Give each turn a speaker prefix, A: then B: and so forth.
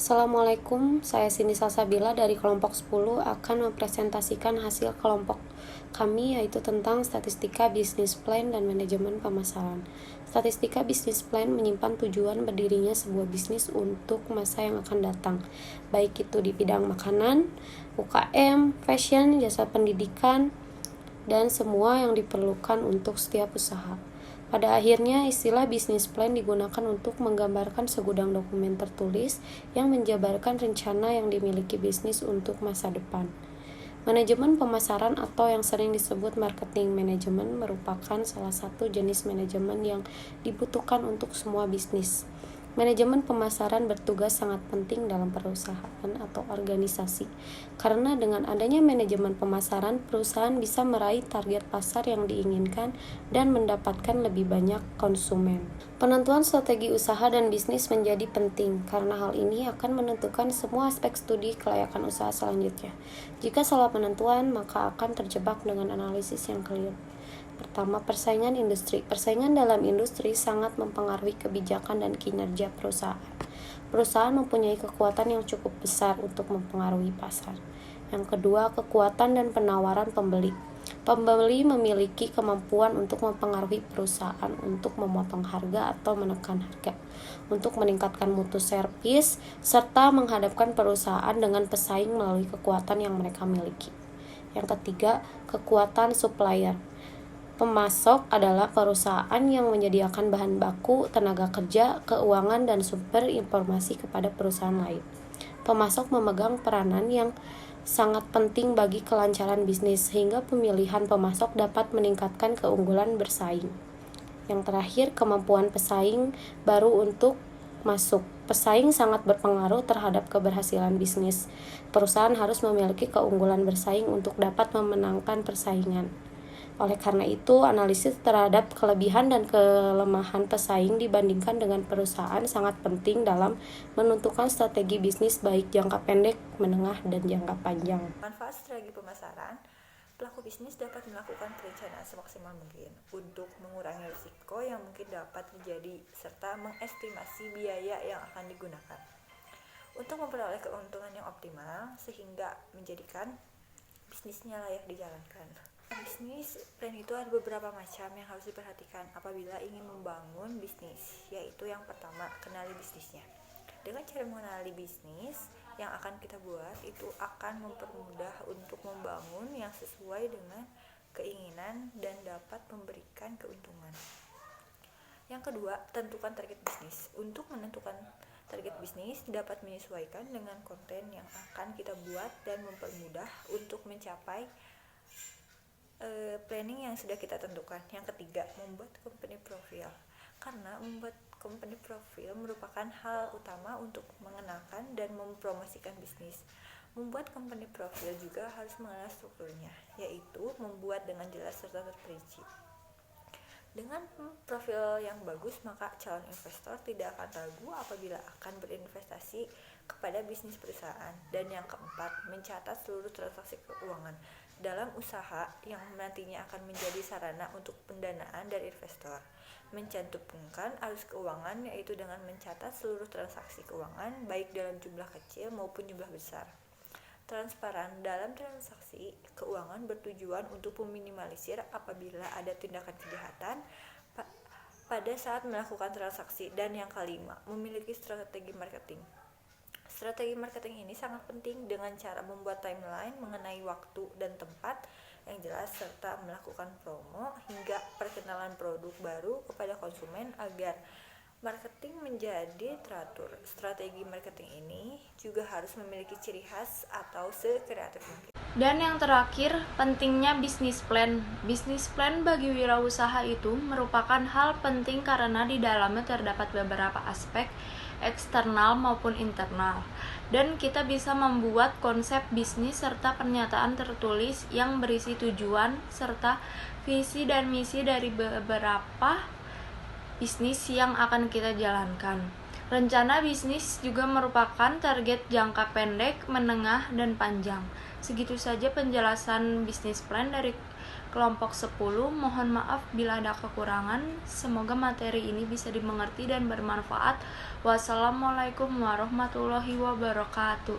A: Assalamualaikum, saya Cindy Salsabila dari kelompok 10 akan mempresentasikan hasil kelompok kami, yaitu tentang statistika bisnis plan dan manajemen pemasaran. Statistika bisnis plan menyimpan tujuan berdirinya sebuah bisnis untuk masa yang akan datang, baik itu di bidang makanan, UKM, fashion, jasa pendidikan, dan semua yang diperlukan untuk setiap usaha. Pada akhirnya, istilah bisnis plan digunakan untuk menggambarkan segudang dokumen tertulis yang menjabarkan rencana yang dimiliki bisnis untuk masa depan. Manajemen pemasaran atau yang sering disebut marketing management merupakan salah satu jenis manajemen yang dibutuhkan untuk semua bisnis. Manajemen pemasaran bertugas sangat penting dalam perusahaan atau organisasi, karena dengan adanya manajemen pemasaran, perusahaan bisa meraih target pasar yang diinginkan dan mendapatkan lebih banyak konsumen. Penentuan strategi usaha dan bisnis menjadi penting, karena hal ini akan menentukan semua aspek studi kelayakan usaha selanjutnya. Jika salah penentuan, maka akan terjebak dengan analisis yang keliru. Pertama, persaingan industri. Persaingan dalam industri sangat mempengaruhi kebijakan dan kinerja perusahaan. Perusahaan mempunyai kekuatan yang cukup besar untuk mempengaruhi pasar. Yang kedua, kekuatan dan penawaran pembeli. Pembeli memiliki kemampuan untuk mempengaruhi perusahaan untuk memotong harga atau menekan harga, untuk meningkatkan mutu servis, serta menghadapkan perusahaan dengan pesaing melalui kekuatan yang mereka miliki. Yang ketiga, kekuatan supplier. Pemasok adalah perusahaan yang menyediakan bahan baku, tenaga kerja, keuangan, dan sumber informasi kepada perusahaan lain. Pemasok memegang peranan yang sangat penting bagi kelancaran bisnis, sehingga pemilihan pemasok dapat meningkatkan keunggulan bersaing. Yang terakhir, kemampuan pesaing baru untuk masuk. Pesaing sangat berpengaruh terhadap keberhasilan bisnis. Perusahaan harus memiliki keunggulan bersaing untuk dapat memenangkan persaingan. Oleh karena itu, analisis terhadap kelebihan dan kelemahan pesaing dibandingkan dengan perusahaan sangat penting dalam menentukan strategi bisnis baik jangka pendek, menengah, dan jangka panjang.
B: Manfaat strategi pemasaran, pelaku bisnis dapat melakukan perencanaan semaksimal mungkin untuk mengurangi risiko yang mungkin dapat terjadi serta mengestimasi biaya yang akan digunakan untuk memperoleh keuntungan yang optimal sehingga menjadikan bisnisnya layak dijalankan. Bisnis plan itu ada beberapa macam yang harus diperhatikan apabila ingin membangun bisnis, yaitu yang pertama, kenali bisnisnya. Dengan cara mengenali bisnis yang akan kita buat, itu akan mempermudah untuk membangun yang sesuai dengan keinginan dan dapat memberikan keuntungan. Yang kedua, tentukan target bisnis. Untuk menentukan target bisnis dapat menyesuaikan dengan konten yang akan kita buat dan mempermudah untuk mencapai planning yang sudah kita tentukan. Yang ketiga, membuat company profile. Karena membuat company profile merupakan hal utama untuk mengenalkan dan mempromosikan bisnis. Membuat company profile juga harus mengenal strukturnya, yaitu membuat dengan jelas serta terperinci. Dengan profil yang bagus, maka calon investor tidak akan ragu apabila akan berinvestasi kepada bisnis perusahaan. Dan yang keempat, mencatat seluruh transaksi keuangan dalam usaha yang nantinya akan menjadi sarana untuk pendanaan dari investor. Mencantumkan arus keuangan, yaitu dengan mencatat seluruh transaksi keuangan baik dalam jumlah kecil maupun jumlah besar. Transparan dalam transaksi keuangan bertujuan untuk meminimalisir apabila ada tindakan kejahatan pada saat melakukan transaksi. Dan yang kelima, memiliki strategi marketing. Strategi marketing ini sangat penting dengan cara membuat timeline mengenai waktu dan tempat yang jelas serta melakukan promo hingga perkenalan produk baru kepada konsumen agar marketing menjadi teratur. Strategi marketing ini juga harus memiliki ciri khas atau sekreatif mungkin.
C: Dan yang terakhir, pentingnya bisnis plan. Bisnis plan bagi wirausaha itu merupakan hal penting karena di dalamnya terdapat beberapa aspek eksternal maupun internal, dan kita bisa membuat konsep bisnis serta pernyataan tertulis yang berisi tujuan serta visi dan misi dari beberapa bisnis yang akan kita jalankan. Rencana bisnis juga merupakan target jangka pendek, menengah, dan panjang. Segitu saja penjelasan bisnis plan dari kelompok 10. Mohon maaf bila ada kekurangan. Semoga materi ini bisa dimengerti dan bermanfaat. Wassalamualaikum warahmatullahi wabarakatuh.